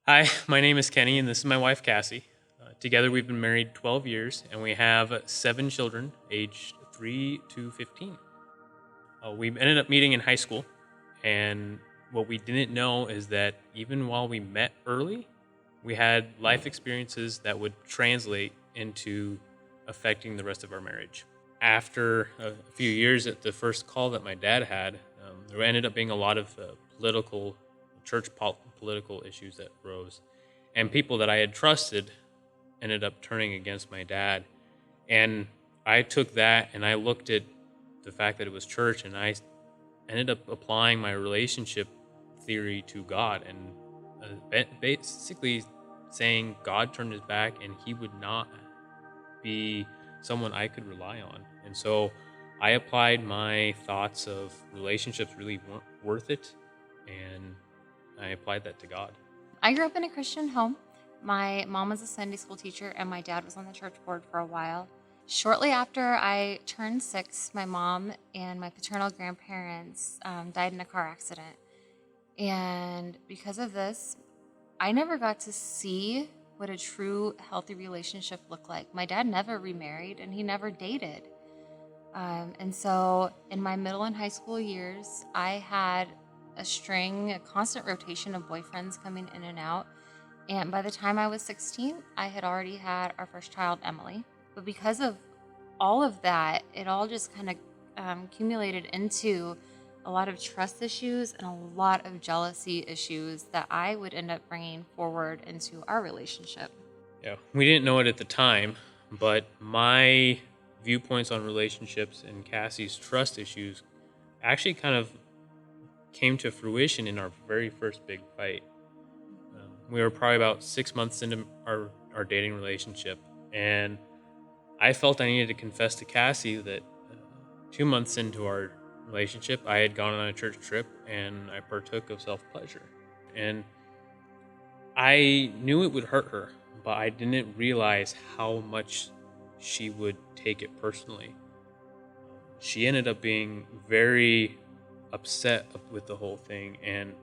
Hi, my name is Kenny, and this is my wife, Kassi. Together, we've been married 12 years, and we have 7 children, aged 3 to 15. We ended up meeting in high school, and what we didn't know is that even while we met early, we had life experiences that would translate into affecting the rest of our marriage. After a few years at the first call that my dad had, there ended up being a lot of political, political issues that rose. And people that I had trusted ended up turning against my dad. And I took that and I looked at the fact that it was church, and I ended up applying my relationship theory to God, and basically saying God turned his back and he would not be someone I could rely on. And so I applied my thoughts of relationships really weren't worth it, and I applied that to God. I grew up in a Christian home. My mom was a Sunday school teacher, and my dad was on the church board for a while. Shortly after I turned 6, my mom and my paternal grandparents died in a car accident. And because of this, I never got to see what a true healthy relationship looked like. My dad never remarried, and he never dated. And so in my middle and high school years, I had a constant rotation of boyfriends coming in and out. And by the time I was 16, I had already had our first child, Emily. But because of all of that, it all just kind of accumulated into a lot of trust issues and a lot of jealousy issues that I would end up bringing forward into our relationship. Yeah, we didn't know it at the time, but my viewpoints on relationships and Cassie's trust issues actually kind of came to fruition in our very first big fight. We were probably about 6 months into our dating relationship, and I felt I needed to confess to Cassie that 2 months into our relationship, I had gone on a church trip and I partook of self pleasure. And I knew it would hurt her, but I didn't realize how much she would take it personally. She ended up being very upset with the whole thing, and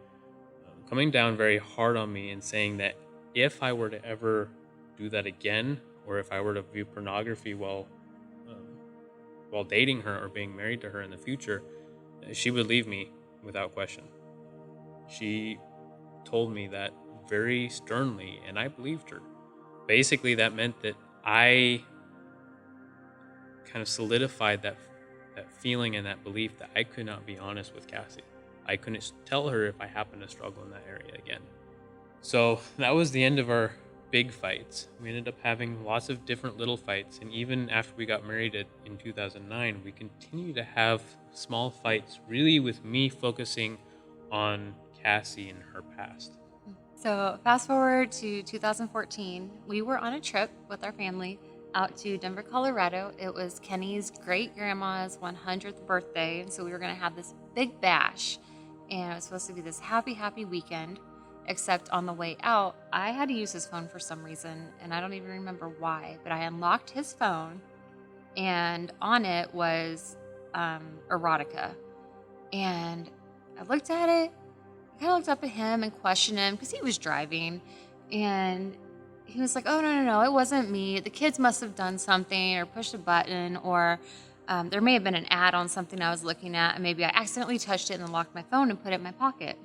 coming down very hard on me and saying that if I were to ever do that again, or if I were to view pornography um, while dating her or being married to her in the future, she would leave me without question. She told me that very sternly, and I believed her. Basically, that meant that I kind of solidified that feeling and that belief that I could not be honest with Cassie. I couldn't tell her if I happened to struggle in that area again. So that was the end of our big fights. We ended up having lots of different little fights, and even after we got married in 2009, we continued to have small fights, really with me focusing on Cassie and her past. So, fast forward to 2014, we were on a trip with our family out to Denver, Colorado. It was Kenny's great grandma's 100th birthday. And so, we were going to have this big bash, and it was supposed to be this happy, happy weekend. Except on the way out, I had to use his phone for some reason, and I don't even remember why, but I unlocked his phone, and on it was erotica. And I looked at it, I kind of looked up at him and questioned him because he was driving. And he was like, oh, no, no, no, it wasn't me. The kids must have done something or pushed a button, or there may have been an ad on something I was looking at. And maybe I accidentally touched it and locked my phone and put it in my pocket.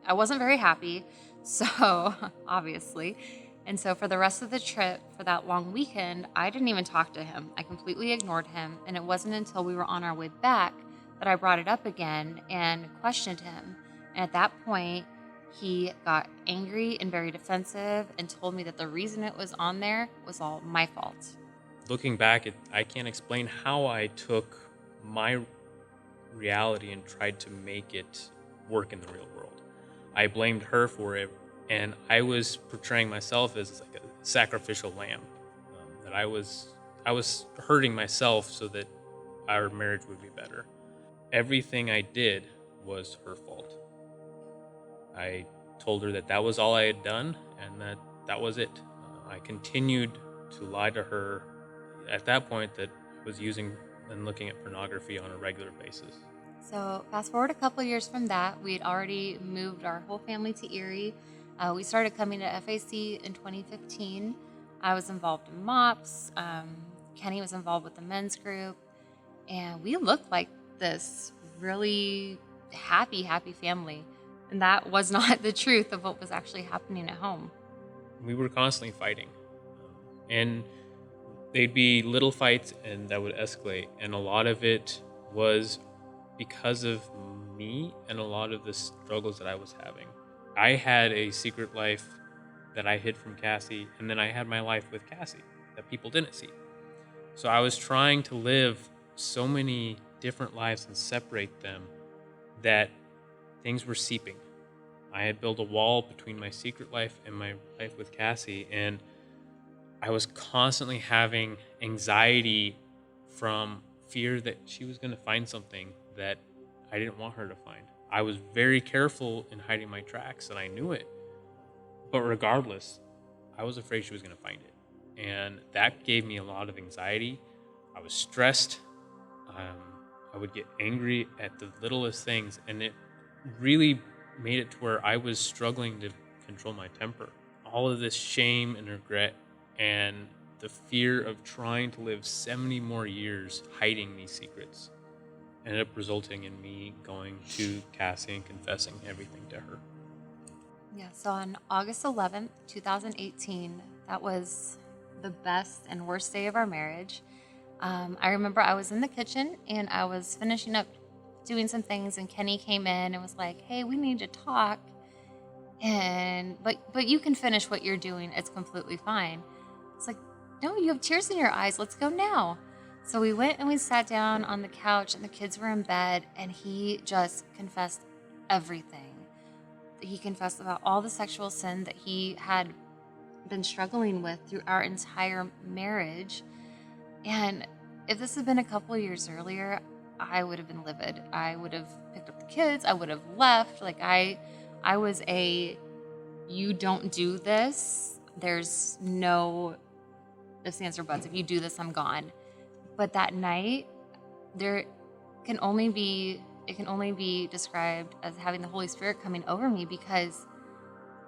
I wasn't very happy. So, obviously. And so, for the rest of the trip, for that long weekend, I didn't even talk to him. I completely ignored him. And it wasn't until we were on our way back that I brought it up again and questioned him. And at that point, he got angry and very defensive and told me that the reason it was on there was all my fault. Looking back, I can't explain how I took my reality and tried to make it work in the real world. I blamed her for it, and I was portraying myself as like a sacrificial lamb. That I was hurting myself so that our marriage would be better. Everything I did was her fault. I told her that that was all I had done, and that was it. I continued to lie to her at that point that I was using and looking at pornography on a regular basis. So, fast forward a couple years from that, we'd already moved our whole family to Erie. We started coming to FAC in 2015. I was involved in MOPS. Kenny was involved with the men's group. And we looked like this really happy family. And that was not the truth of what was actually happening at home. We were constantly fighting. And they'd be little fights and that would escalate. And a lot of it was because of me and a lot of the struggles that I was having. I had a secret life that I hid from Kassi, and then I had my life with Kassi that people didn't see. So I was trying to live so many different lives and separate them that things were seeping. I had built a wall between my secret life and my life with Kassi, and I was constantly having anxiety from fear that she was going to find something that I didn't want her to find. I was very careful in hiding my tracks, and I knew it. But regardless, I was afraid she was going to find it. And that gave me a lot of anxiety. I was stressed. I would get angry at the littlest things, and it really made it to where I was struggling to control my temper. All of this shame and regret and the fear of trying to live 70 more years hiding these secrets ended up resulting in me going to Kassi and confessing everything to her. Yeah, so on August 11th, 2018, that was the best and worst day of our marriage. I remember I was in the kitchen and I was finishing up doing some things, and Kenny came in and was like, "Hey, we need to talk." And but you can finish what you're doing. It's completely fine. It's like, "No, you have tears in your eyes. Let's go now." So we went and we sat down on the couch, and the kids were in bed, and he just confessed everything. He confessed about all the sexual sin that he had been struggling with through our entire marriage. And if this had been a couple of years earlier, I would have been livid. I would have picked up the kids. I would have left. Like I was a, you don't do this. There's no ifs, ands, or buts. If you do this, I'm gone. But that night, there can only be, it can only be described as having the Holy Spirit coming over me, because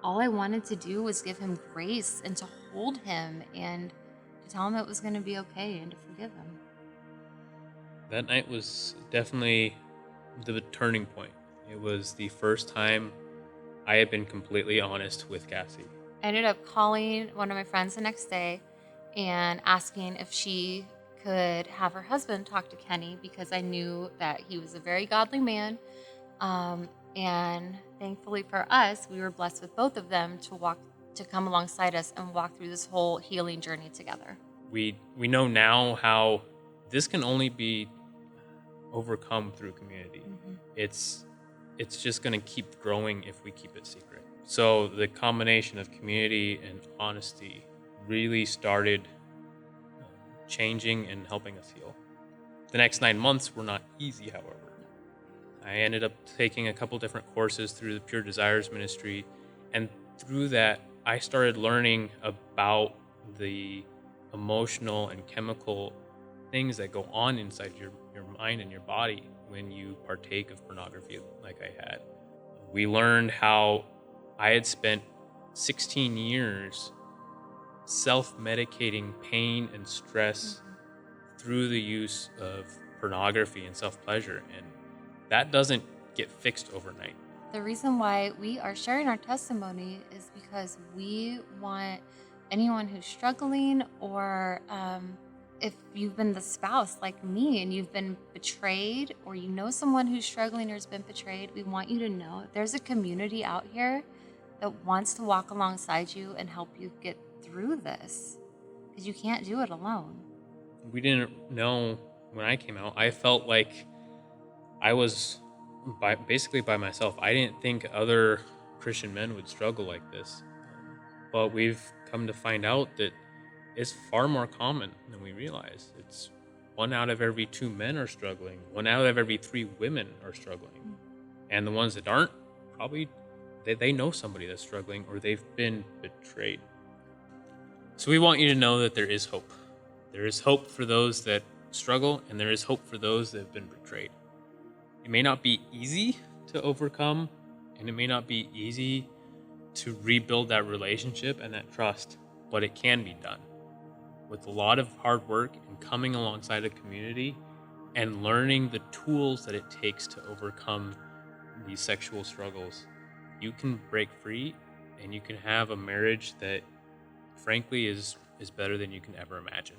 all I wanted to do was give him grace and to hold him and to tell him it was going to be okay and to forgive him. That night was definitely the turning point. It was the first time I had been completely honest with Kassi. I ended up calling one of my friends the next day and asking if she could have her husband talk to Kenny, because I knew that he was a very godly man. And thankfully for us, we were blessed with both of them to come alongside us and walk through this whole healing journey together. We know now how this can only be overcome through community. Mm-hmm. It's just going to keep growing if we keep it secret. So the combination of community and honesty really started changing and helping us heal. The next 9 months were not easy, however. I ended up taking a couple different courses through the Pure Desires Ministry, and through that, I started learning about the emotional and chemical things that go on inside your mind and your body when you partake of pornography like I had. We learned how I had spent 16 years self-medicating pain and stress through the use of pornography and self-pleasure, and that doesn't get fixed overnight. The reason why we are sharing our testimony is because we want anyone who's struggling, or if you've been the spouse like me and you've been betrayed, or you know someone who's struggling or has been betrayed, we want you to know there's a community out here that wants to walk alongside you and help you get through this, because you can't do it alone. We didn't know when I came out. I felt like I was basically by myself. I didn't think other Christian men would struggle like this. But we've come to find out that it's far more common than we realize. It's 1 out of every 2 men are struggling. 1 out of every 3 women are struggling. And the ones that aren't, probably they know somebody that's struggling, or they've been betrayed. So we want you to know that there is hope. There is hope for those that struggle, and there is hope for those that have been betrayed. It may not be easy to overcome, and it may not be easy to rebuild that relationship and that trust, but it can be done with a lot of hard work and coming alongside a community and learning the tools that it takes to overcome these sexual struggles. You can break free and you can have a marriage that frankly is better than you can ever imagine.